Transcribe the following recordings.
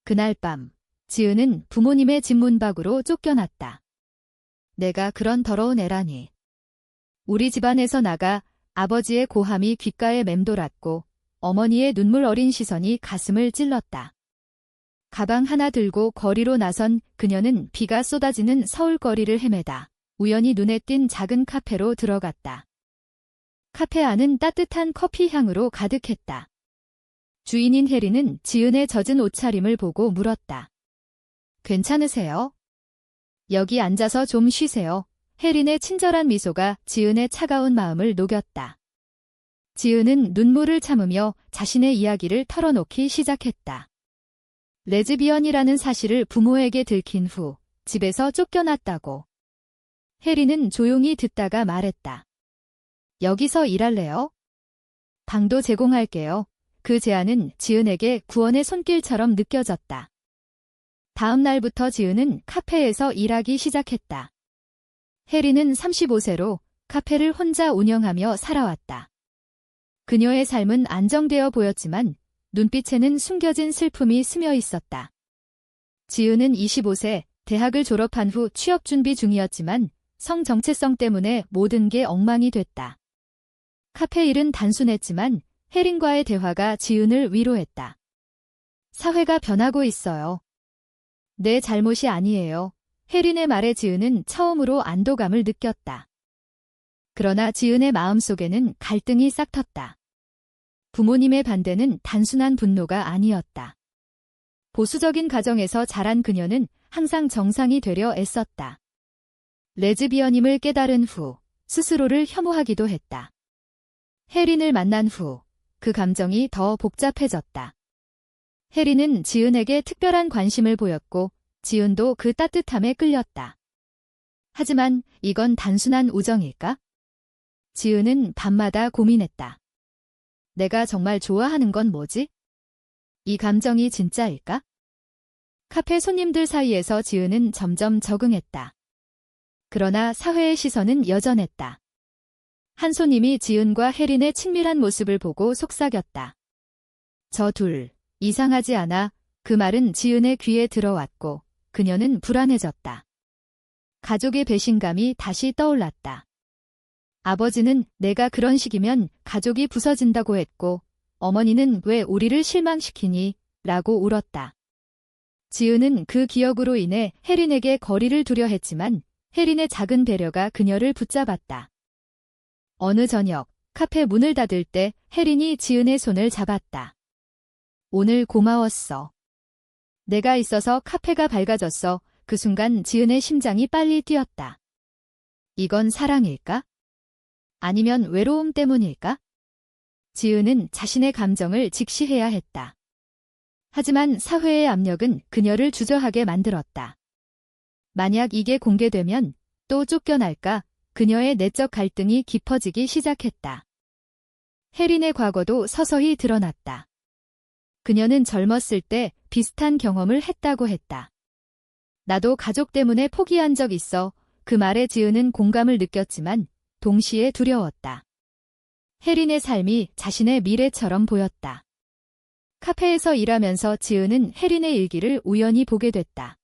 그날 밤, 지은은 부모님의 집 문 밖으로 쫓겨났다. 내가 그런 더러운 애라니. 우리 집안에서 나가 아버지의 고함이 귓가에 맴돌았고 어머니의 눈물 어린 시선이 가슴을 찔렀다. 가방 하나 들고 거리로 나선 그녀는 비가 쏟아지는 서울거리를 헤매다 우연히 눈에 띈 작은 카페로 들어갔다. 카페 안은 따뜻한 커피 향으로 가득했다. 주인인 혜리는 지은의 젖은 옷차림을 보고 물었다. 괜찮으세요? 여기 앉아서 좀 쉬세요. 혜린의 친절한 미소가 지은의 차가운 마음을 녹였다. 지은은 눈물을 참으며 자신의 이야기를 털어놓기 시작했다. 레즈비언이라는 사실을 부모에게 들킨 후 집에서 쫓겨났다고. 혜린은 조용히 듣다가 말했다. 여기서 일할래요? 방도 제공할게요. 그 제안은 지은에게 구원의 손길처럼 느껴졌다. 다음 날부터 지은은 카페에서 일하기 시작했다. 혜린은 35세로 카페를 혼자 운영하며 살아왔다. 그녀의 삶은 안정되어 보였지만 눈빛에는 숨겨진 슬픔이 스며 있었다. 지은은 25세, 대학을 졸업한 후 취업 준비 중이었지만 성 정체성 때문에 모든 게 엉망이 됐다. 카페 일은 단순했지만 혜린과의 대화가 지은을 위로했다. 사회가 변하고 있어요. 내 잘못이 아니에요. 혜린의 말에 지은은 처음으로 안도감을 느꼈다. 그러나 지은의 마음속에는 갈등이 싹텄다. 부모님의 반대는 단순한 분노가 아니었다. 보수적인 가정에서 자란 그녀는 항상 정상이 되려 애썼다. 레즈비언임을 깨달은 후 스스로를 혐오하기도 했다. 혜린을 만난 후 그 감정이 더 복잡해졌다. 혜린은 지은에게 특별한 관심을 보였고 지은도 그 따뜻함에 끌렸다. 하지만 이건 단순한 우정일까? 지은은 밤마다 고민했다. 내가 정말 좋아하는 건 뭐지? 이 감정이 진짜일까? 카페 손님들 사이에서 지은은 점점 적응했다. 그러나 사회의 시선은 여전했다. 한 손님이 지은과 혜린의 친밀한 모습을 보고 속삭였다. 저 둘, 이상하지 않아? 그 말은 지은의 귀에 들어왔고 그녀는 불안해졌다. 가족의 배신감이 다시 떠올랐다. 아버지는 내가 그런 식이면 가족이 부서진다고 했고 어머니는 왜 우리를 실망시키니? 라고 울었다. 지은은 그 기억으로 인해 혜린에게 거리를 두려 했지만 혜린의 작은 배려가 그녀를 붙잡았다. 어느 저녁 카페 문을 닫을 때 혜린이 지은의 손을 잡았다. 오늘 고마웠어. 내가 있어서 카페가 밝아졌어. 그 순간 지은의 심장이 빨리 뛰었다. 이건 사랑일까? 아니면 외로움 때문일까? 지은은 자신의 감정을 직시해야 했다. 하지만 사회의 압력은 그녀를 주저하게 만들었다. 만약 이게 공개되면 또 쫓겨날까? 그녀의 내적 갈등이 깊어지기 시작했다. 혜린의 과거도 서서히 드러났다. 그녀는 젊었을 때 비슷한 경험을 했다고 했다. 나도 가족 때문에 포기한 적 있어. 그 말에 지은은 공감을 느꼈지만 동시에 두려웠다. 혜린의 삶이 자신의 미래처럼 보였다. 카페에서 일하면서 지은은 혜린의 일기를 우연히 보게 됐다.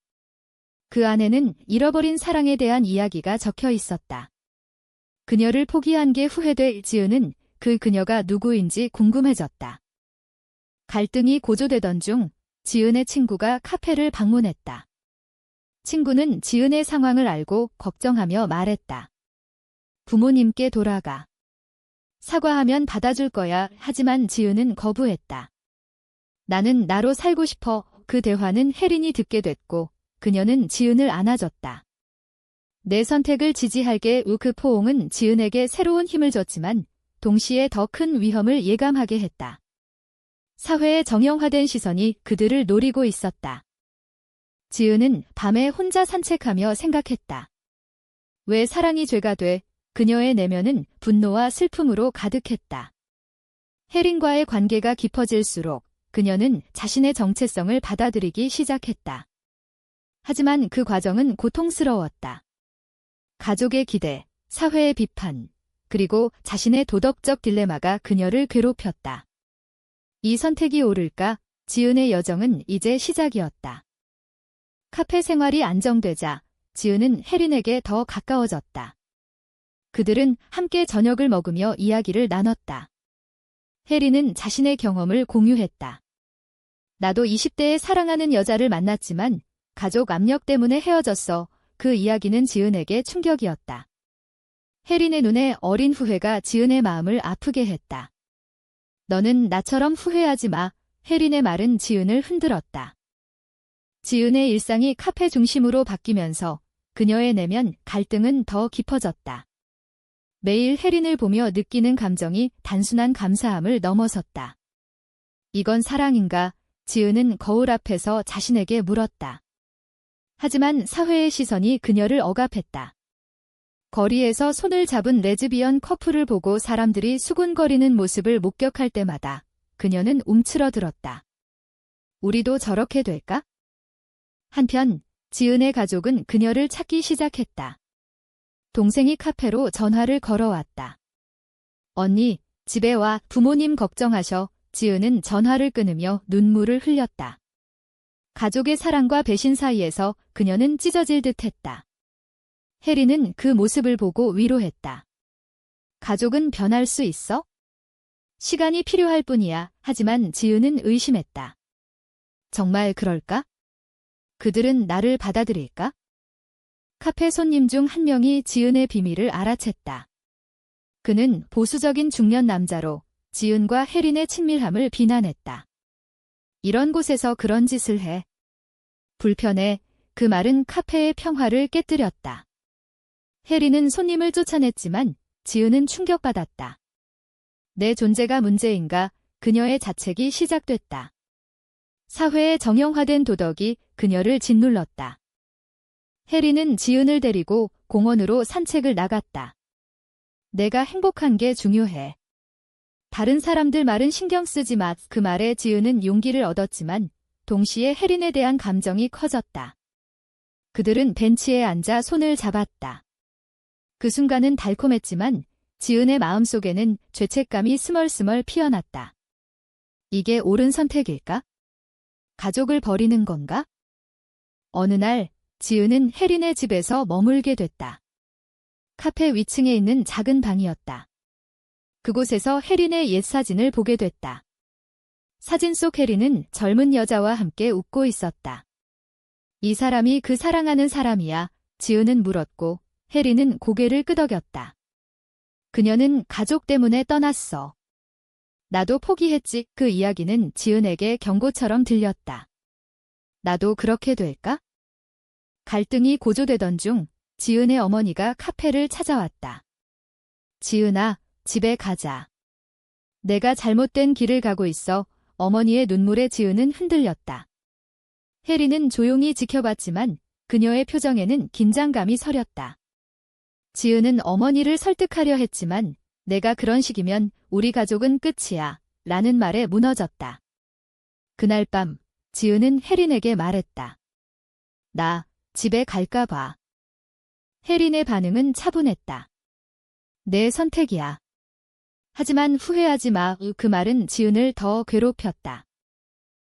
그 안에는 잃어버린 사랑에 대한 이야기가 적혀 있었다. 그녀를 포기한 게 후회돼 지은은 그 그녀가 누구인지 궁금해졌다. 갈등이 고조되던 중 지은의 친구가 카페를 방문했다. 친구는 지은의 상황을 알고 걱정하며 말했다. 부모님께 돌아가. 사과하면 받아줄 거야. 하지만 지은은 거부했다. 나는 나로 살고 싶어. 그 대화는 혜린이 듣게 됐고 그녀는 지은을 안아줬다. 내 선택을 지지할게. 그 포옹은 지은에게 새로운 힘을 줬지만 동시에 더 큰 위험을 예감하게 했다. 사회의 정형화된 시선이 그들을 노리고 있었다. 지은은 밤에 혼자 산책하며 생각했다. 왜 사랑이 죄가 돼? 그녀의 내면은 분노와 슬픔으로 가득했다. 혜린과의 관계가 깊어질수록 그녀는 자신의 정체성을 받아들이기 시작했다. 하지만 그 과정은 고통스러웠다. 가족의 기대, 사회의 비판, 그리고 자신의 도덕적 딜레마가 그녀를 괴롭혔다. 이 선택이 옳을까? 지은의 여정은 이제 시작이었다. 카페 생활이 안정되자 지은은 혜린에게 더 가까워졌다. 그들은 함께 저녁을 먹으며 이야기를 나눴다. 혜린은 자신의 경험을 공유했다. 나도 20대에 사랑하는 여자를 만났지만 가족 압력 때문에 헤어졌어. 그 이야기는 지은에게 충격이었다. 혜린의 눈에 어린 후회가 지은의 마음을 아프게 했다. 너는 나처럼 후회하지 마. 혜린의 말은 지은을 흔들었다. 지은의 일상이 카페 중심으로 바뀌면서 그녀의 내면 갈등은 더 깊어졌다. 매일 혜린을 보며 느끼는 감정이 단순한 감사함을 넘어섰다. 이건 사랑인가? 지은은 거울 앞에서 자신에게 물었다. 하지만 사회의 시선이 그녀를 억압했다. 거리에서 손을 잡은 레즈비언 커플을 보고 사람들이 수군거리는 모습을 목격할 때마다 그녀는 움츠러들었다. 우리도 저렇게 될까? 한편 지은의 가족은 그녀를 찾기 시작했다. 동생이 카페로 전화를 걸어왔다. 언니, 집에 와. 부모님 걱정하셔. 지은은 전화를 끊으며 눈물을 흘렸다. 가족의 사랑과 배신 사이에서 그녀는 찢어질 듯했다. 혜린은 그 모습을 보고 위로했다. 가족은 변할 수 있어? 시간이 필요할 뿐이야. 하지만 지은은 의심했다. 정말 그럴까? 그들은 나를 받아들일까? 카페 손님 중 한 명이 지은의 비밀을 알아챘다. 그는 보수적인 중년 남자로 지은과 혜린의 친밀함을 비난했다. 이런 곳에서 그런 짓을 해. 불편해. 그 말은 카페의 평화를 깨뜨렸다. 혜린은 손님을 쫓아냈지만 지은은 충격받았다. 내 존재가 문제인가? 그녀의 자책이 시작됐다. 사회의 정형화된 도덕이 그녀를 짓눌렀다. 혜린은 지은을 데리고 공원으로 산책을 나갔다. 내가 행복한 게 중요해. 다른 사람들 말은 신경 쓰지 마. 그 말에 지은은 용기를 얻었지만 동시에 혜린에 대한 감정이 커졌다. 그들은 벤치에 앉아 손을 잡았다. 그 순간은 달콤했지만 지은의 마음속에는 죄책감이 스멀스멀 피어났다. 이게 옳은 선택일까? 가족을 버리는 건가? 어느 날 지은은 혜린의 집에서 머물게 됐다. 카페 위층에 있는 작은 방이었다. 그곳에서 혜린의 옛 사진을 보게 됐다. 사진 속 혜린은 젊은 여자와 함께 웃고 있었다. 이 사람이 그 사랑하는 사람이야? 지은은 물었고 혜린은 고개를 끄덕였다. 그녀는 가족 때문에 떠났어. 나도 포기했지. 그 이야기는 지은에게 경고처럼 들렸다. 나도 그렇게 될까? 갈등이 고조되던 중 지은의 어머니가 카페를 찾아왔다. 지은아, 집에 가자. 내가 잘못된 길을 가고 있어. 어머니의 눈물에 지은은 흔들렸다. 혜린은 조용히 지켜봤지만 그녀의 표정에는 긴장감이 서렸다. 지은은 어머니를 설득하려 했지만 내가 그런 식이면 우리 가족은 끝이야. 라는 말에 무너졌다. 그날 밤 지은은 혜린에게 말했다. 나 집에 갈까 봐. 혜린의 반응은 차분했다. 내 선택이야. 하지만 후회하지 마. 그 말은 지은을 더 괴롭혔다.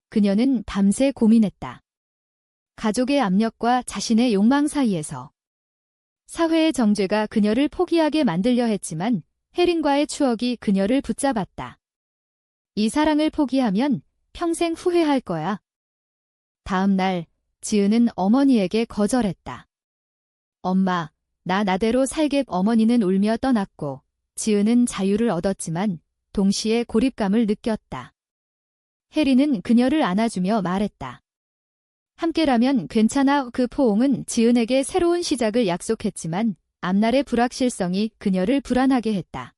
그녀는 밤새 고민했다. 가족의 압력과 자신의 욕망 사이에서. 사회의 정죄가 그녀를 포기하게 만들려 했지만 혜린과의 추억이 그녀를 붙잡았다. 이 사랑을 포기하면 평생 후회할 거야. 다음 날 지은은 어머니에게 거절했다. 엄마, 나 나대로 살게. 어머니는 울며 떠났고 지은은 자유를 얻었지만 동시에 고립감을 느꼈다. 혜린은 그녀를 안아주며 말했다. 함께라면 괜찮아. 그 포옹은 지은에게 새로운 시작을 약속했지만 앞날의 불확실성이 그녀를 불안하게 했다.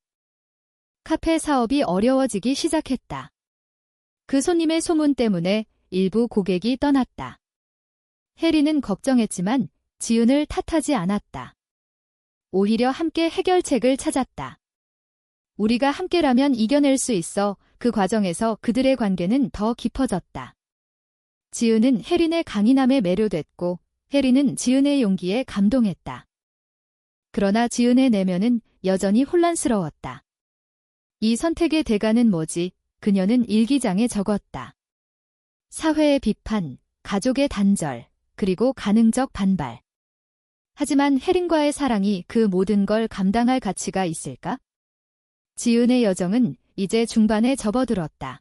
카페 사업이 어려워지기 시작했다. 그 손님의 소문 때문에 일부 고객이 떠났다. 혜린은 걱정했지만 지은을 탓하지 않았다. 오히려 함께 해결책을 찾았다. 우리가 함께라면 이겨낼 수 있어. 그 과정에서 그들의 관계는 더 깊어졌다. 지은은 혜린의 강인함에 매료됐고 혜린은 지은의 용기에 감동했다. 그러나 지은의 내면은 여전히 혼란스러웠다. 이 선택의 대가는 뭐지? 그녀는 일기장에 적었다. 사회의 비판, 가족의 단절, 그리고 가능적 반발. 하지만 혜린과의 사랑이 그 모든 걸 감당할 가치가 있을까? 지은의 여정은 이제 중반에 접어들었다.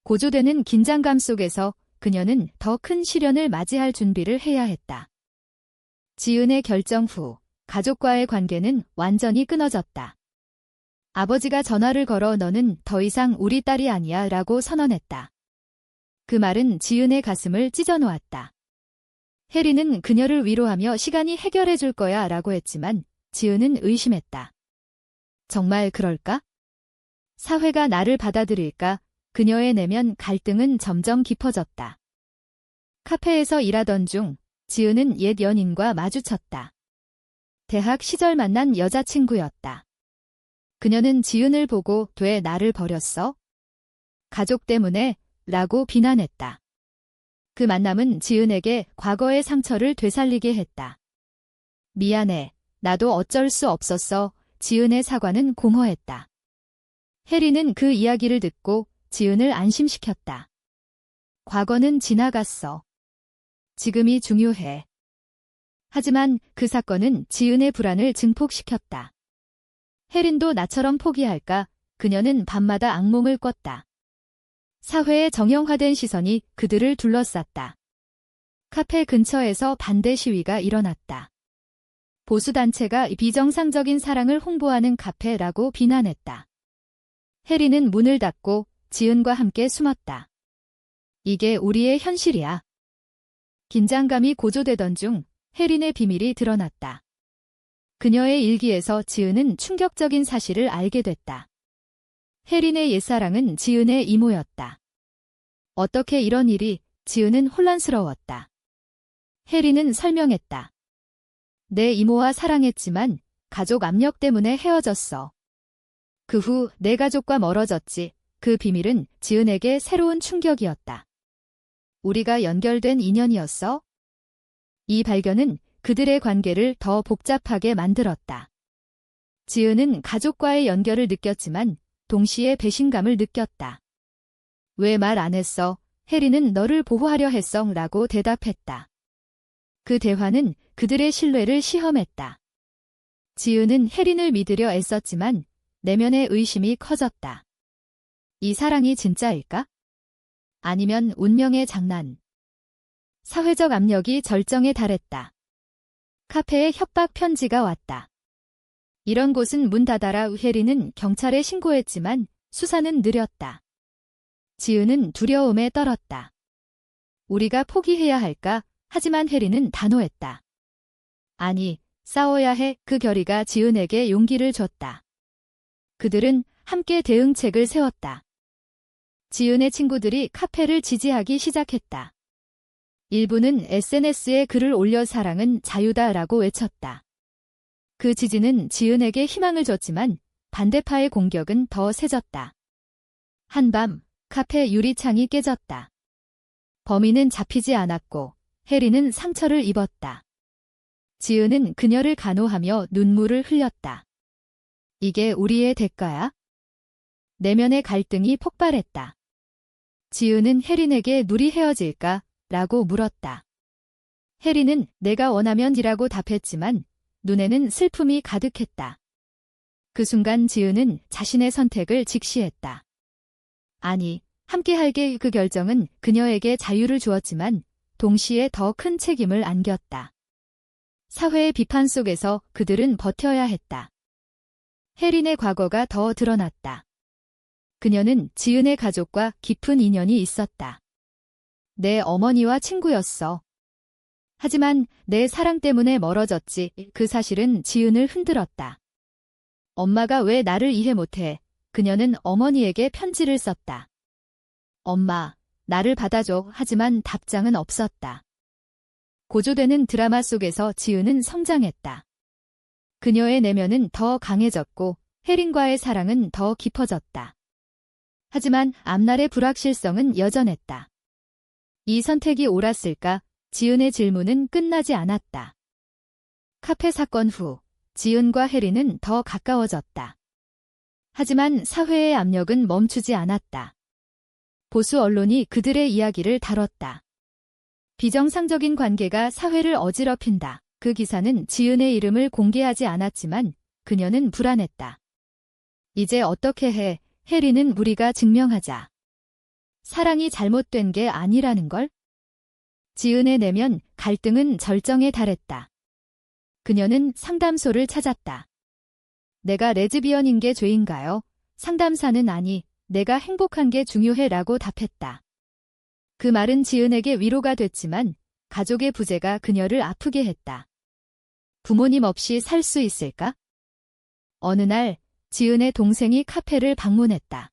고조되는 긴장감 속에서 그녀는 더 큰 시련을 맞이할 준비를 해야 했다. 지은의 결정 후 가족과의 관계는 완전히 끊어졌다. 아버지가 전화를 걸어 너는 더 이상 우리 딸이 아니야 라고 선언했다. 그 말은 지은의 가슴을 찢어놓았다. 혜리는 그녀를 위로하며 시간이 해결해 줄 거야 라고 했지만 지은은 의심했다. 정말 그럴까? 사회가 나를 받아들일까? 그녀의 내면 갈등은 점점 깊어졌다. 카페에서 일하던 중 지은은 옛 연인과 마주쳤다. 대학 시절 만난 여자친구였다. 그녀는 지은을 보고 왜 나를 버렸어? 가족 때문에? 라고 비난했다. 그 만남은 지은에게 과거의 상처를 되살리게 했다. 미안해. 나도 어쩔 수 없었어. 지은의 사과는 공허했다. 혜리는 그 이야기를 듣고 지은을 안심시켰다. 과거는 지나갔어. 지금이 중요해. 하지만 그 사건은 지은의 불안을 증폭시켰다. 혜린도 나처럼 포기할까? 그녀는 밤마다 악몽을 꿨다. 사회의 정형화된 시선이 그들을 둘러쌌다. 카페 근처에서 반대 시위가 일어났다. 보수단체가 비정상적인 사랑을 홍보하는 카페라고 비난했다. 혜리는 문을 닫고 지은과 함께 숨었다. 이게 우리의 현실이야. 긴장감이 고조되던 중 혜린의 비밀이 드러났다. 그녀의 일기에서 지은은 충격적인 사실을 알게 됐다. 혜린의 옛사랑은 지은의 이모였다. 어떻게 이런 일이? 지은은 혼란스러웠다. 혜린은 설명했다. 내 이모와 사랑했지만 가족 압력 때문에 헤어졌어. 그 후 내 가족과 멀어졌지. 그 비밀은 지은에게 새로운 충격이었다. 우리가 연결된 인연이었어? 이 발견은 그들의 관계를 더 복잡하게 만들었다. 지은은 가족과의 연결을 느꼈지만 동시에 배신감을 느꼈다. 왜 말 안 했어? 혜리는 너를 보호하려 했어 라고 대답했다. 그 대화는 그들의 신뢰를 시험했다. 지은은 혜린을 믿으려 애썼지만 내면의 의심이 커졌다. 이 사랑이 진짜일까? 아니면 운명의 장난. 사회적 압력이 절정에 달했다. 카페에 협박 편지가 왔다. 이런 곳은 문 닫아라. 혜리는 경찰에 신고했지만 수사는 느렸다. 지은은 두려움에 떨었다. 우리가 포기해야 할까? 하지만 혜리는 단호했다. 아니, 싸워야 해. 그 결의가 지은에게 용기를 줬다. 그들은 함께 대응책을 세웠다. 지은의 친구들이 카페를 지지하기 시작했다. 일부는 SNS에 글을 올려 사랑은 자유다라고 외쳤다. 그 지지는 지은에게 희망을 줬지만 반대파의 공격은 더 세졌다. 한밤 카페 유리창이 깨졌다. 범인은 잡히지 않았고 혜리는 상처를 입었다. 지은은 그녀를 간호하며 눈물을 흘렸다. 이게 우리의 대가야? 내면의 갈등이 폭발했다. 지은은 혜린에게 둘이 헤어질까? 라고 물었다. 혜린은 내가 원하면이라고 답했지만 눈에는 슬픔이 가득했다. 그 순간 지은은 자신의 선택을 직시했다. 아니, 함께할게. 그 결정은 그녀에게 자유를 주었지만 동시에 더 큰 책임을 안겼다. 사회의 비판 속에서 그들은 버텨야 했다. 혜린의 과거가 더 드러났다. 그녀는 지은의 가족과 깊은 인연이 있었다. 내 어머니와 친구였어. 하지만 내 사랑 때문에 멀어졌지. 그 사실은 지은을 흔들었다. 엄마가 왜 나를 이해 못해? 그녀는 어머니에게 편지를 썼다. 엄마, 나를 받아줘. 하지만 답장은 없었다. 고조되는 드라마 속에서 지은은 성장했다. 그녀의 내면은 더 강해졌고 혜린과의 사랑은 더 깊어졌다. 하지만 앞날의 불확실성은 여전했다. 이 선택이 옳았을까? 지은의 질문은 끝나지 않았다. 카페 사건 후 지은과 혜린은 더 가까워졌다. 하지만 사회의 압력은 멈추지 않았다. 보수 언론이 그들의 이야기를 다뤘다. 비정상적인 관계가 사회를 어지럽힌다. 그 기사는 지은의 이름을 공개하지 않았지만 그녀는 불안했다. 이제 어떻게 해? 해리는 우리가 증명하자. 사랑이 잘못된 게 아니라는 걸? 지은의 내면 갈등은 절정에 달했다. 그녀는 상담소를 찾았다. 내가 레즈비언인 게 죄인가요? 상담사는 아니, 내가 행복한 게 중요해 라고 답했다. 그 말은 지은에게 위로가 됐지만 가족의 부재가 그녀를 아프게 했다. 부모님 없이 살 수 있을까? 어느 날 지은의 동생이 카페를 방문했다.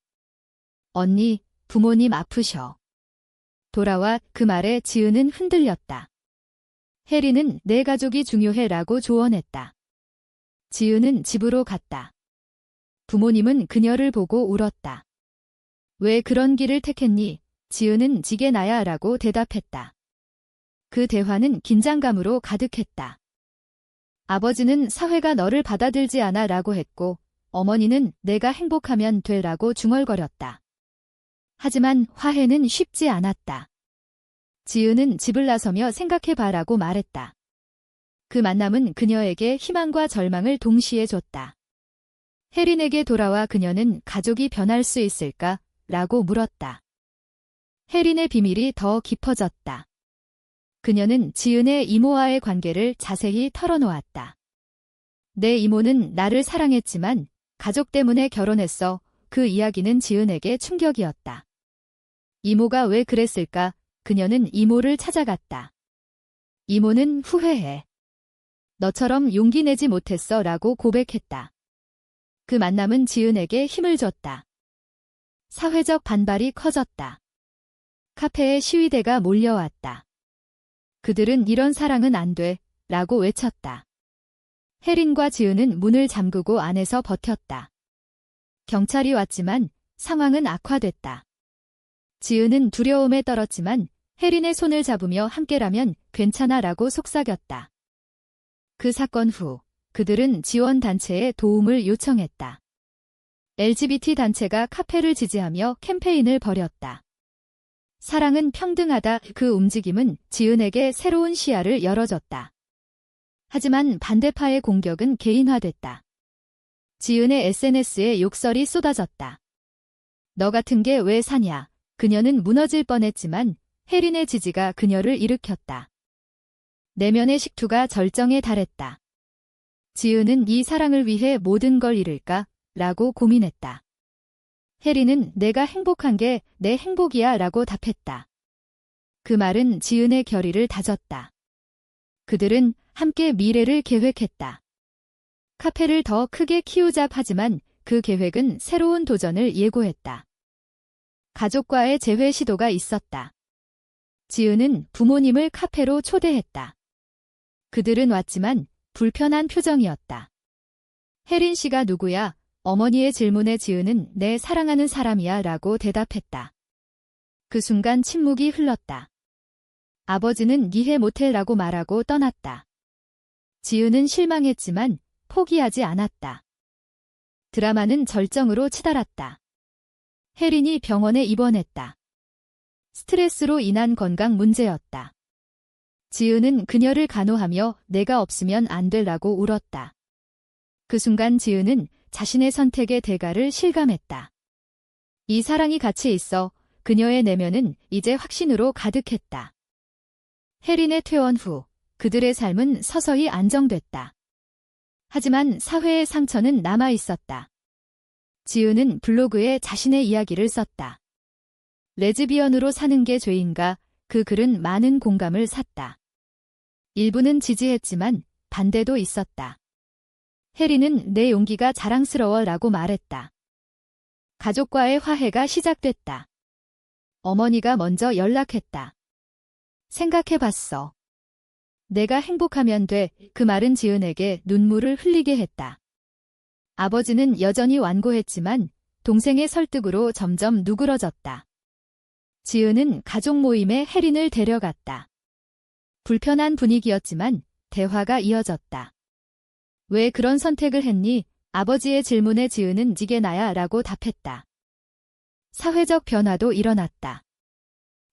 언니, 부모님 아프셔. 돌아와 그 말에 지은은 흔들렸다. 해리는 내 가족이 중요해 라고 조언했다. 지은은 집으로 갔다. 부모님은 그녀를 보고 울었다. 왜 그런 길을 택했니? 지은은 지게 나야 라고 대답했다. 그 대화는 긴장감으로 가득했다. 아버지는 사회가 너를 받아들지 않아 라고 했고, 어머니는 내가 행복하면 돼 라고 중얼거렸다. 하지만 화해는 쉽지 않았다. 지은은 집을 나서며 생각해봐 라고 말했다. 그 만남은 그녀에게 희망과 절망을 동시에 줬다. 해린에게 돌아와 그녀는 가족이 변할 수 있을까? 라고 물었다. 해린의 비밀이 더 깊어졌다. 그녀는 지은의 이모와의 관계를 자세히 털어놓았다. 내 이모는 나를 사랑했지만 가족 때문에 결혼했어. 그 이야기는 지은에게 충격이었다. 이모가 왜 그랬을까? 그녀는 이모를 찾아갔다. 이모는 후회해. 너처럼 용기 내지 못했어 라고 고백했다. 그 만남은 지은에게 힘을 줬다. 사회적 반발이 커졌다. 카페에 시위대가 몰려왔다. 그들은 이런 사랑은 안 돼, 라고 외쳤다. 해린과 지은은 문을 잠그고 안에서 버텼다. 경찰이 왔지만 상황은 악화됐다. 지은은 두려움에 떨었지만 해린의 손을 잡으며 함께라면 괜찮아 라고 속삭였다. 그 사건 후 그들은 지원단체에 도움을 요청했다. LGBT 단체가 카페를 지지하며 캠페인을 벌였다. 사랑은 평등하다. 그 움직임은 지은에게 새로운 시야를 열어줬다. 하지만 반대파의 공격은 개인화됐다. 지은의 SNS에 욕설이 쏟아졌다. 너 같은 게 왜 사냐? 그녀는 무너질 뻔했지만 해린의 지지가 그녀를 일으켰다. 내면의 식투가 절정에 달했다. 지은은 이 사랑을 위해 모든 걸 잃을까? 라고 고민했다. 해린은 내가 행복한 게 내 행복이야 라고 답했다. 그 말은 지은의 결의를 다졌다. 그들은 함께 미래를 계획했다. 카페를 더 크게 키우자. 하지만 그 계획은 새로운 도전을 예고했다. 가족과의 재회 시도가 있었다. 지은은 부모님을 카페로 초대했다. 그들은 왔지만 불편한 표정이었다. 해린 씨가 누구야? 어머니의 질문에 지은은 내 사랑하는 사람이야 라고 대답했다. 그 순간 침묵이 흘렀다. 아버지는 이해 못해 라고 말하고 떠났다. 지은은 실망했지만 포기하지 않았다. 드라마는 절정으로 치달았다. 해린이 병원에 입원했다. 스트레스로 인한 건강 문제였다. 지은은 그녀를 간호하며 내가 없으면 안 되라고 울었다. 그 순간 지은은 자신의 선택의 대가를 실감했다. 이 사랑이 같이 있어. 그녀의 내면은 이제 확신으로 가득했다. 해린의 퇴원 후 그들의 삶은 서서히 안정됐다. 하지만 사회의 상처는 남아 있었다. 지은은 블로그에 자신의 이야기를 썼다. 레즈비언으로 사는 게 죄인가? 그 글은 많은 공감을 샀다. 일부는 지지했지만 반대도 있었다. 해린은 내 용기가 자랑스러워 라고 말했다. 가족과의 화해가 시작됐다. 어머니가 먼저 연락했다. 생각해봤어. 내가 행복하면 돼. 그 말은 지은에게 눈물을 흘리게 했다. 아버지는 여전히 완고했지만 동생의 설득으로 점점 누그러졌다. 지은은 가족 모임에 해린을 데려갔다. 불편한 분위기였지만 대화가 이어졌다. 왜 그런 선택을 했니? 아버지의 질문에 지은은 지게 나야 라고 답했다. 사회적 변화도 일어났다.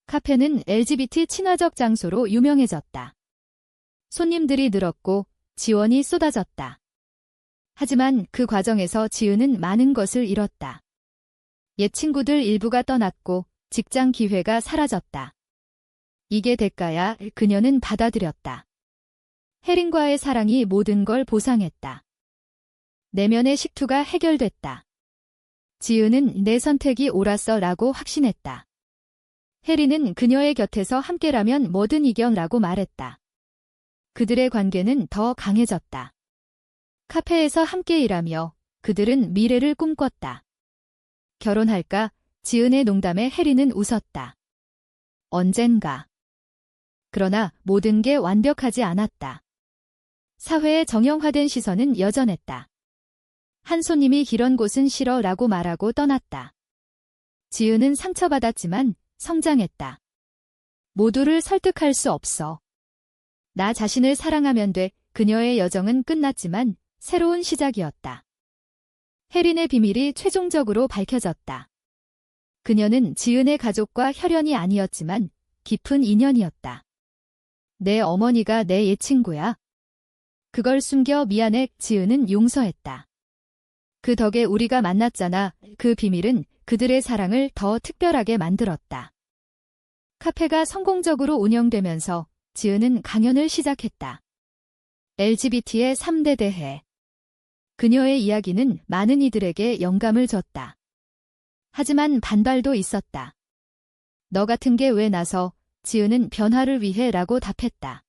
카페는 LGBT 친화적 장소로 유명해졌다. 손님들이 늘었고 지원이 쏟아졌다. 하지만 그 과정에서 지은은 많은 것을 잃었다. 옛 친구들 일부가 떠났고 직장 기회가 사라졌다. 이게 대가야. 그녀는 받아들였다. 혜린과의 사랑이 모든 걸 보상했다. 내면의 식투가 해결됐다. 지은은 내 선택이 옳았어 라고 확신했다. 혜린은 그녀의 곁에서 함께라면 뭐든 이겨라고 말했다. 그들의 관계는 더 강해졌다. 카페에서 함께 일하며 그들은 미래를 꿈꿨다. 결혼할까? 지은의 농담에 혜린은 웃었다. 언젠가. 그러나 모든 게 완벽하지 않았다. 사회의 정형화된 시선은 여전했다. 한 손님이 이런 곳은 싫어 라고 말하고 떠났다. 지은은 상처받았지만 성장했다. 모두를 설득할 수 없어. 나 자신을 사랑하면 돼. 그녀의 여정은 끝났지만 새로운 시작이었다. 혜린의 비밀이 최종적으로 밝혀졌다. 그녀는 지은의 가족과 혈연이 아니었지만 깊은 인연이었다. 내 어머니가 내 옛 친구야. 그걸 숨겨 미안해. 지은은 용서했다. 그 덕에 우리가 만났잖아. 그 비밀은 그들의 사랑을 더 특별하게 만들었다. 카페가 성공적으로 운영되면서 지은은 강연을 시작했다. LGBT의 3대 대해. 그녀의 이야기는 많은 이들에게 영감을 줬다. 하지만 반발도 있었다. 너 같은 게 왜 나서? 지은은 변화를 위해 라고 답했다.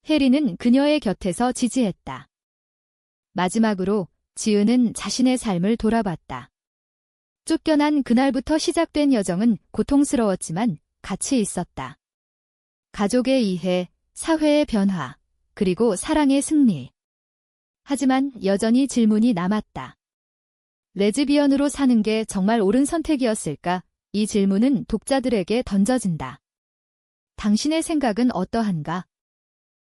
혜린은 그녀의 곁에서 지지했다. 마지막으로 지은은 자신의 삶을 돌아봤다. 쫓겨난 그날부터 시작된 여정은 고통스러웠지만 가치 있었다. 가족의 이해, 사회의 변화, 그리고 사랑의 승리. 하지만 여전히 질문이 남았다. 레즈비언으로 사는 게 정말 옳은 선택이었을까? 이 질문은 독자들에게 던져진다. 당신의 생각은 어떠한가?